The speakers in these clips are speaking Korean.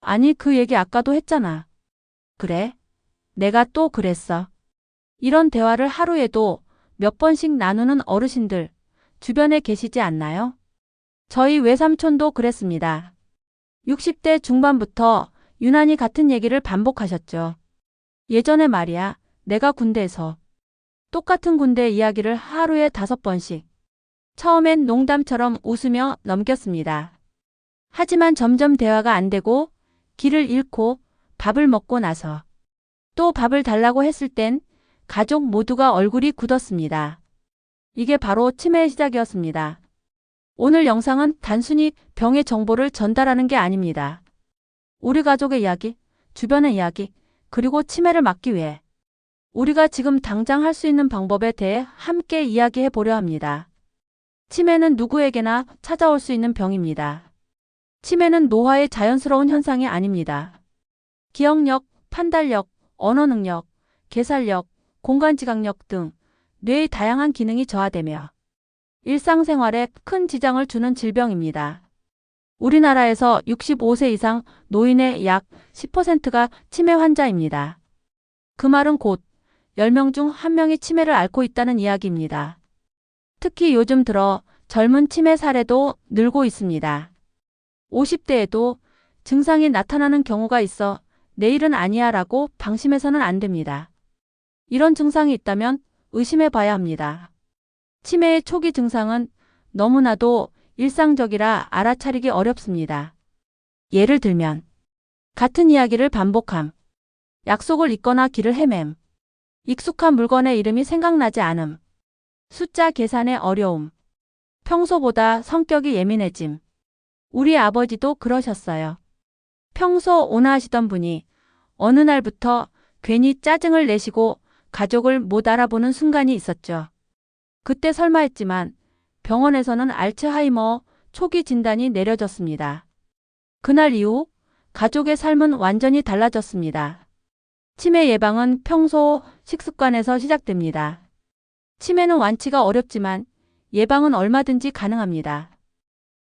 아니, 그 얘기 아까도 했잖아. 그래? 내가 또 그랬어. 이런 대화를 하루에도 몇 번씩 나누는 어르신들 주변에 계시지 않나요? 저희 외삼촌도 그랬습니다. 60대 중반부터 유난히 같은 얘기를 반복하셨죠. 예전에 말이야, 내가 군대에서 똑같은 군대 이야기를 하루에 5번씩. 처음엔 농담처럼 웃으며 넘겼습니다. 하지만 점점 대화가 안 되고 길을 잃고 밥을 먹고 나서 또 밥을 달라고 했을 땐 가족 모두가 얼굴이 굳었습니다. 이게 바로 치매의 시작이었습니다. 오늘 영상은 단순히 병의 정보를 전달하는 게 아닙니다. 우리 가족의 이야기, 주변의 이야기, 그리고 치매를 막기 위해 우리가 지금 당장 할 수 있는 방법에 대해 함께 이야기해 보려 합니다. 치매는 누구에게나 찾아올 수 있는 병입니다. 치매는 노화의 자연스러운 현상이 아닙니다. 기억력, 판단력, 언어 능력, 계산력, 공간지각력 등 뇌의 다양한 기능이 저하되며 일상생활에 큰 지장을 주는 질병입니다. 우리나라에서 65세 이상 노인의 약 10%가 치매 환자입니다. 그 말은 곧 10명 중 1명이 치매를 앓고 있다는 이야기입니다. 특히 요즘 들어 젊은 치매 사례도 늘고 있습니다. 50대에도 증상이 나타나는 경우가 있어 내일은 아니야 라고 방심해서는 안 됩니다. 이런 증상이 있다면 의심해 봐야 합니다. 치매의 초기 증상은 너무나도 일상적이라 알아차리기 어렵습니다. 예를 들면 같은 이야기를 반복함, 약속을 잊거나 길을 헤맴, 익숙한 물건의 이름이 생각나지 않음, 숫자 계산의 어려움, 평소보다 성격이 예민해짐. 우리 아버지도 그러셨어요. 평소 온화하시던 분이 어느 날부터 괜히 짜증을 내시고 가족을 못 알아보는 순간이 있었죠. 그때 설마 했지만 병원에서는 알츠하이머 초기 진단이 내려졌습니다. 그날 이후 가족의 삶은 완전히 달라졌습니다. 치매 예방은 평소 식습관에서 시작됩니다. 치매는 완치가 어렵지만 예방은 얼마든지 가능합니다.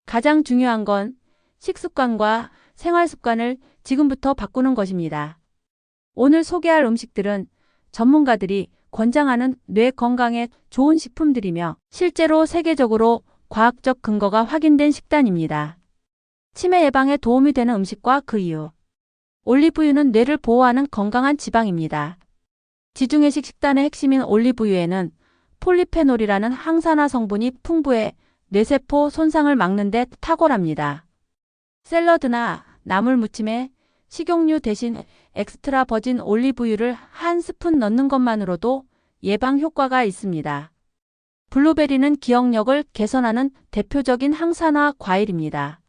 가장 중요한 건 식습관과 생활 습관을 지금부터 바꾸는 것입니다. 오늘 소개할 음식들은 전문가들이 권장하는 뇌 건강에 좋은 식품들이며 실제로 세계적으로 과학적 근거가 확인된 식단입니다. 치매 예방에 도움이 되는 음식과 그 이유. 올리브유는 뇌를 보호하는 건강한 지방입니다. 지중해식 식단의 핵심인 올리브유에는 폴리페놀이라는 항산화 성분이 풍부해 뇌세포 손상을 막는 데 탁월합니다. 샐러드나 나물 무침에 식용유 대신 엑스트라 버진 올리브유를 한 스푼 넣는 것만으로도 예방 효과가 있습니다. 블루베리는 기억력을 개선하는 대표적인 항산화 과일입니다.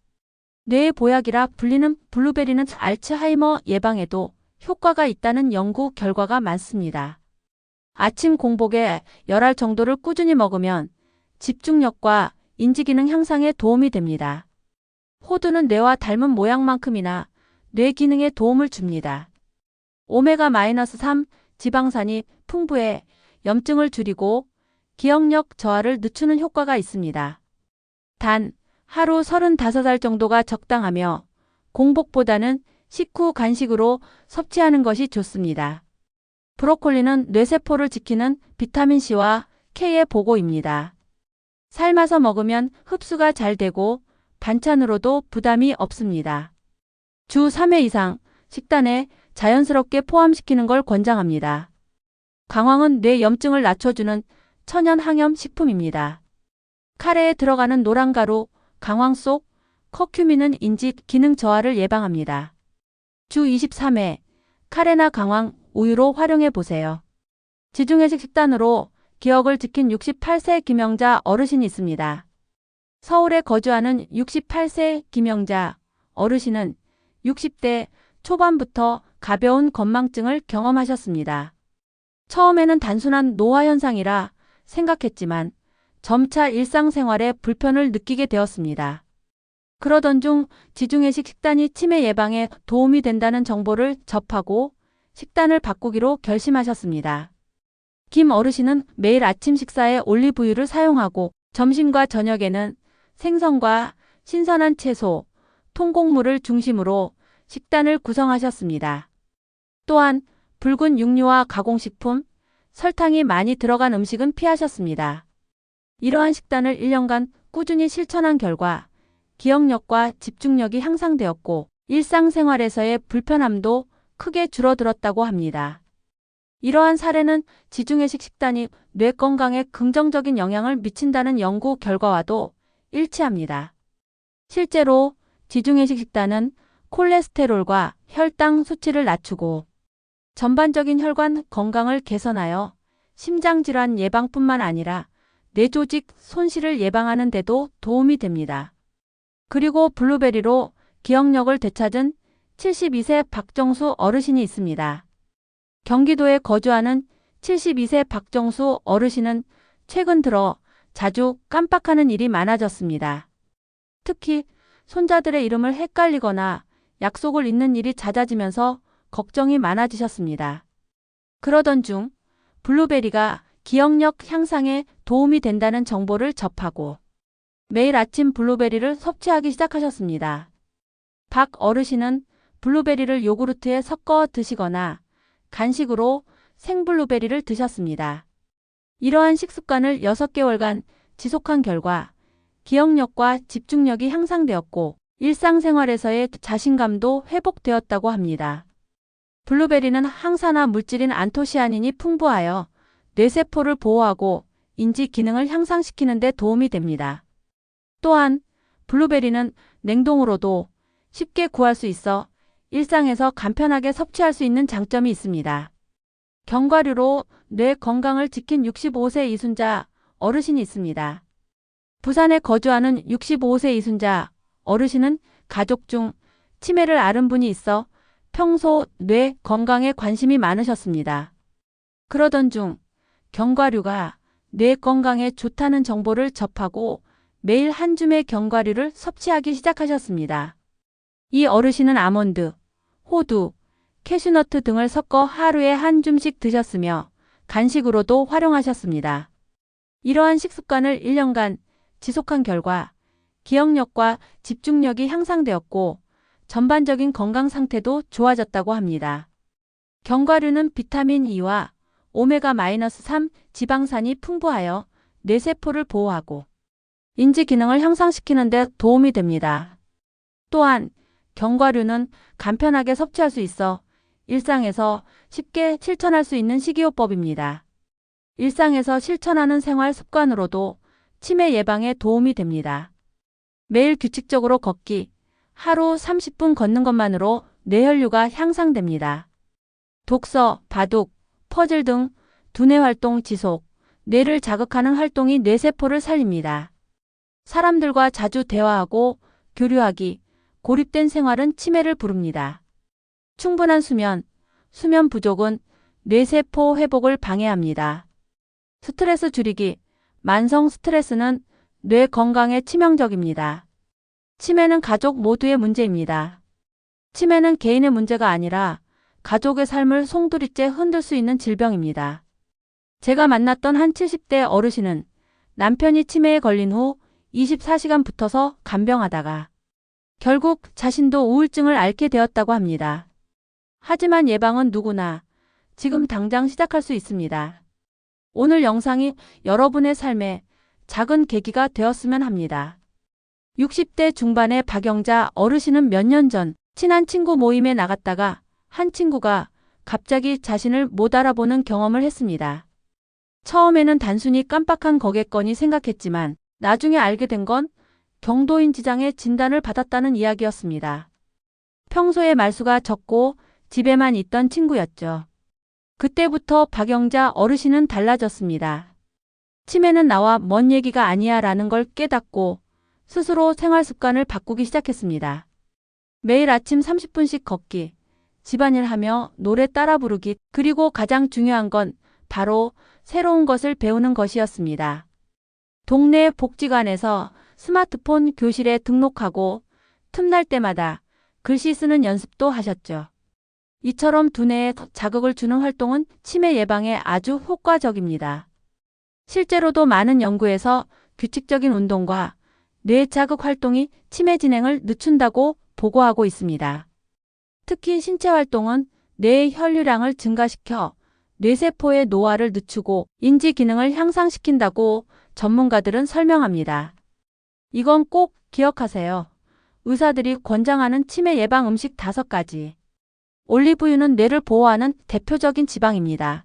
뇌의 보약이라 불리는 블루베리는 알츠하이머 예방에도 효과가 있다는 연구 결과가 많습니다. 아침 공복에 열알 정도를 꾸준히 먹으면 집중력과 인지기능 향상에 도움이 됩니다. 호두는 뇌와 닮은 모양만큼이나 뇌 기능에 도움을 줍니다. 오메가-3 지방산이 풍부해 염증을 줄이고 기억력 저하를 늦추는 효과가 있습니다. 단, 하루 35알 정도가 적당하며 공복보다는 식후 간식으로 섭취하는 것이 좋습니다. 브로콜리는 뇌세포를 지키는 비타민C와 K의 보고입니다. 삶아서 먹으면 흡수가 잘 되고 반찬으로도 부담이 없습니다. 주 3회 이상 식단에 자연스럽게 포함시키는 걸 권장합니다. 강황은 뇌 염증을 낮춰주는 천연 항염 식품입니다. 카레에 들어가는 노란가루, 강황 속 커큐민은 인지 기능 저하를 예방합니다. 주 23회 카레나 강황, 우유로 활용해 보세요. 지중해식 식단으로 기억을 지킨 68세 김영자 어르신이 있습니다. 서울에 거주하는 68세 김영자 어르신은 60대 초반부터 가벼운 건망증을 경험하셨습니다. 처음에는 단순한 노화 현상이라 생각했지만 점차 일상생활에 불편을 느끼게 되었습니다. 그러던 중 지중해식 식단이 치매 예방에 도움이 된다는 정보를 접하고 식단을 바꾸기로 결심하셨습니다. 김 어르신은 매일 아침 식사에 올리브유를 사용하고 점심과 저녁에는 생선과 신선한 채소, 통곡물을 중심으로 식단을 구성하셨습니다. 또한 붉은 육류와 가공식품, 설탕이 많이 들어간 음식은 피하셨습니다. 이러한 식단을 1년간 꾸준히 실천한 결과 기억력과 집중력이 향상되었고 일상생활에서의 불편함도 크게 줄어들었다고 합니다. 이러한 사례는 지중해식 식단이 뇌 건강에 긍정적인 영향을 미친다는 연구 결과와도 일치합니다. 실제로 지중해식 식단은 콜레스테롤과 혈당 수치를 낮추고 전반적인 혈관 건강을 개선하여 심장질환 예방뿐만 아니라 뇌조직 손실을 예방하는 데도 도움이 됩니다. 그리고 블루베리로 기억력을 되찾은 72세 박정수 어르신이 있습니다. 경기도에 거주하는 72세 박정수 어르신은 최근 들어 자주 깜빡하는 일이 많아졌습니다. 특히 손자들의 이름을 헷갈리거나 약속을 잊는 일이 잦아지면서 걱정이 많아지셨습니다. 그러던 중 블루베리가 기억력 향상에 도움이 된다는 정보를 접하고 매일 아침 블루베리를 섭취하기 시작하셨습니다. 박 어르신은 블루베리를 요구르트에 섞어 드시거나 간식으로 생블루베리를 드셨습니다. 이러한 식습관을 6개월간 지속한 결과 기억력과 집중력이 향상되었고 일상생활에서의 자신감도 회복되었다고 합니다. 블루베리는 항산화 물질인 안토시아닌이 풍부하여 뇌세포를 보호하고 인지 기능을 향상시키는 데 도움이 됩니다. 또한 블루베리는 냉동으로도 쉽게 구할 수 있어 일상에서 간편하게 섭취할 수 있는 장점이 있습니다. 견과류로 뇌 건강을 지킨 65세 이순자 어르신이 있습니다. 부산에 거주하는 65세 이순자 어르신은 가족 중 치매를 앓은 분이 있어 평소 뇌 건강에 관심이 많으셨습니다. 그러던 중 견과류가 뇌 건강에 좋다는 정보를 접하고 매일 한 줌의 견과류를 섭취하기 시작하셨습니다. 이 어르신은 아몬드, 호두, 캐슈너트 등을 섞어 하루에 한 줌씩 드셨으며 간식으로도 활용하셨습니다. 이러한 식습관을 1년간 지속한 결과 기억력과 집중력이 향상되었고 전반적인 건강 상태도 좋아졌다고 합니다. 견과류는 비타민 E와 오메가-3 지방산이 풍부하여 뇌세포를 보호하고 인지 기능을 향상시키는 데 도움이 됩니다. 또한 견과류는 간편하게 섭취할 수 있어 일상에서 쉽게 실천할 수 있는 식이요법입니다. 일상에서 실천하는 생활 습관으로도 치매 예방에 도움이 됩니다. 매일 규칙적으로 걷기, 하루 30분 걷는 것만으로 뇌혈류가 향상됩니다. 독서, 바둑, 퍼즐 등 두뇌 활동 지속, 뇌를 자극하는 활동이 뇌세포를 살립니다. 사람들과 자주 대화하고 교류하기, 고립된 생활은 치매를 부릅니다. 충분한 수면, 수면 부족은 뇌세포 회복을 방해합니다. 스트레스 줄이기, 만성 스트레스는 뇌 건강에 치명적입니다. 치매는 가족 모두의 문제입니다. 치매는 개인의 문제가 아니라 가족의 삶을 송두리째 흔들 수 있는 질병입니다. 제가 만났던 한 70대 어르신은 남편이 치매에 걸린 후 24시간 붙어서 간병하다가 결국 자신도 우울증을 앓게 되었다고 합니다. 하지만 예방은 누구나 지금 당장 시작할 수 있습니다. 오늘 영상이 여러분의 삶에 작은 계기가 되었으면 합니다. 60대 중반의 박영자 어르신은 몇 년 전 친한 친구 모임에 나갔다가 한 친구가 갑자기 자신을 못 알아보는 경험을 했습니다. 처음에는 단순히 깜빡한 거겠거니 생각했지만 나중에 알게 된 건 경도인 지장의 진단을 받았다는 이야기였습니다. 평소에 말수가 적고 집에만 있던 친구였죠. 그때부터 박영자 어르신은 달라졌습니다. 치매는 나와 먼 얘기가 아니야 라는 걸 깨닫고 스스로 생활 습관을 바꾸기 시작했습니다. 매일 아침 30분씩 걷기, 집안일 하며 노래 따라 부르기, 그리고 가장 중요한 건 바로 새로운 것을 배우는 것이었습니다. 동네 복지관에서 스마트폰 교실에 등록하고 틈날 때마다 글씨 쓰는 연습도 하셨죠. 이처럼 두뇌에 자극을 주는 활동은 치매 예방에 아주 효과적입니다. 실제로도 많은 연구에서 규칙적인 운동과 뇌 자극 활동이 치매 진행을 늦춘다고 보고하고 있습니다. 특히 신체 활동은 뇌의 혈류량을 증가시켜 뇌세포의 노화를 늦추고 인지 기능을 향상시킨다고 전문가들은 설명합니다. 이건 꼭 기억하세요. 의사들이 권장하는 치매 예방 음식 5가지. 올리브유는 뇌를 보호하는 대표적인 지방입니다.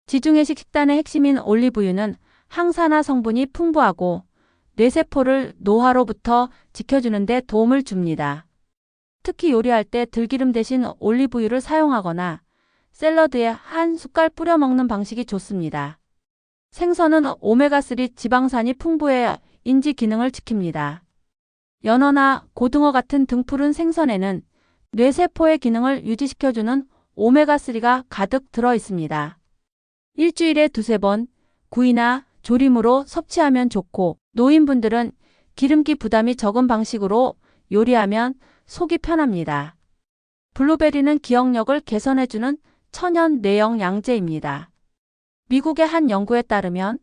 지중해식 식단의 핵심인 올리브유는 항산화 성분이 풍부하고 뇌세포를 노화로부터 지켜주는 데 도움을 줍니다. 특히 요리할 때 들기름 대신 올리브유를 사용하거나 샐러드에 한 숟갈 뿌려 먹는 방식이 좋습니다. 생선은 오메가3 지방산이 풍부해 인지 기능을 지킵니다. 연어나 고등어 같은 등푸른 생선에는 뇌세포의 기능을 유지시켜주는 오메가3가 가득 들어 있습니다. 일주일에 2~3번 구이나 조림으로 섭취하면 좋고, 노인분들은 기름기 부담이 적은 방식으로 요리하면 속이 편합니다. 블루베리는 기억력을 개선해주는 천연 뇌영 양제입니다. 미국의 한 연구에 따르면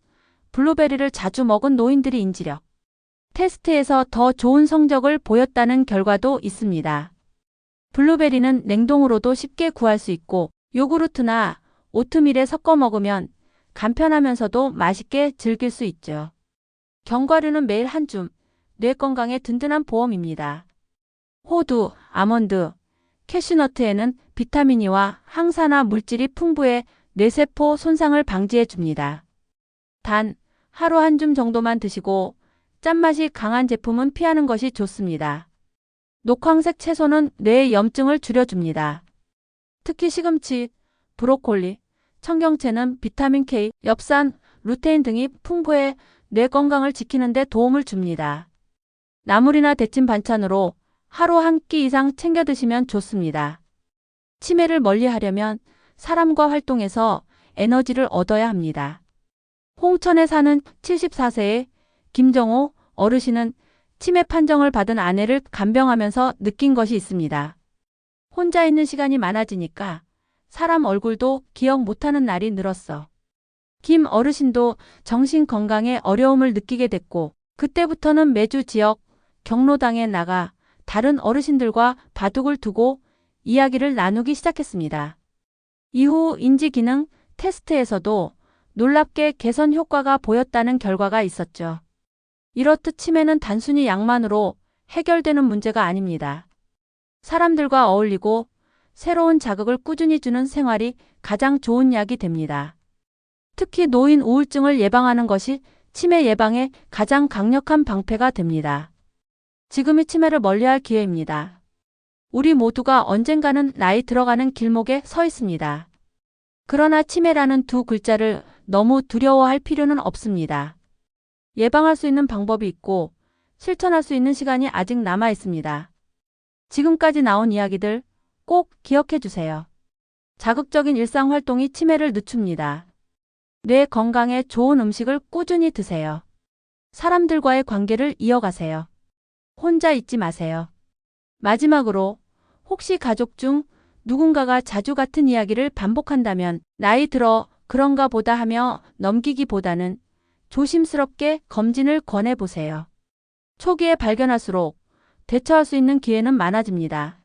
블루베리를 자주 먹은 노인들이 인지력 테스트에서 더 좋은 성적을 보였다는 결과도 있습니다. 블루베리는 냉동으로도 쉽게 구할 수 있고 요구르트나 오트밀에 섞어 먹으면 간편하면서도 맛있게 즐길 수 있죠. 견과류는 매일 한 줌, 뇌 건강에 든든한 보험입니다. 호두, 아몬드, 캐슈너트에는 비타민 E와 항산화 물질이 풍부해 뇌세포 손상을 방지해 줍니다. 단, 하루 한 줌 정도만 드시고 짠맛이 강한 제품은 피하는 것이 좋습니다. 녹황색 채소는 뇌의 염증을 줄여줍니다. 특히 시금치, 브로콜리, 청경채는 비타민 K, 엽산, 루테인 등이 풍부해 뇌 건강을 지키는 데 도움을 줍니다. 나물이나 데친 반찬으로 하루 한 끼 이상 챙겨 드시면 좋습니다. 치매를 멀리하려면 사람과 활동해서 에너지를 얻어야 합니다. 홍천에 사는 74세의 김정호 어르신은 치매 판정을 받은 아내를 간병하면서 느낀 것이 있습니다. 혼자 있는 시간이 많아지니까 사람 얼굴도 기억 못하는 날이 늘었어. 김 어르신도 정신 건강에 어려움을 느끼게 됐고, 그때부터는 매주 지역 경로당에 나가 다른 어르신들과 바둑을 두고 이야기를 나누기 시작했습니다. 이후 인지기능 테스트에서도 놀랍게 개선 효과가 보였다는 결과가 있었죠. 이렇듯 치매는 단순히 약만으로 해결되는 문제가 아닙니다. 사람들과 어울리고 새로운 자극을 꾸준히 주는 생활이 가장 좋은 약이 됩니다. 특히 노인 우울증을 예방하는 것이 치매 예방에 가장 강력한 방패가 됩니다. 지금이 치매를 멀리할 기회입니다. 우리 모두가 언젠가는 나이 들어가는 길목에 서 있습니다. 그러나 치매라는 2글자를 너무 두려워할 필요는 없습니다. 예방할 수 있는 방법이 있고 실천할 수 있는 시간이 아직 남아 있습니다. 지금까지 나온 이야기들 꼭 기억해 주세요. 자극적인 일상 활동이 치매를 늦춥니다. 뇌 건강에 좋은 음식을 꾸준히 드세요. 사람들과의 관계를 이어가세요. 혼자 있지 마세요. 마지막으로 혹시 가족 중 누군가가 자주 같은 이야기를 반복한다면 나이 들어 그런가 보다 하며 넘기기보다는 조심스럽게 검진을 권해보세요. 초기에 발견할수록 대처할 수 있는 기회는 많아집니다.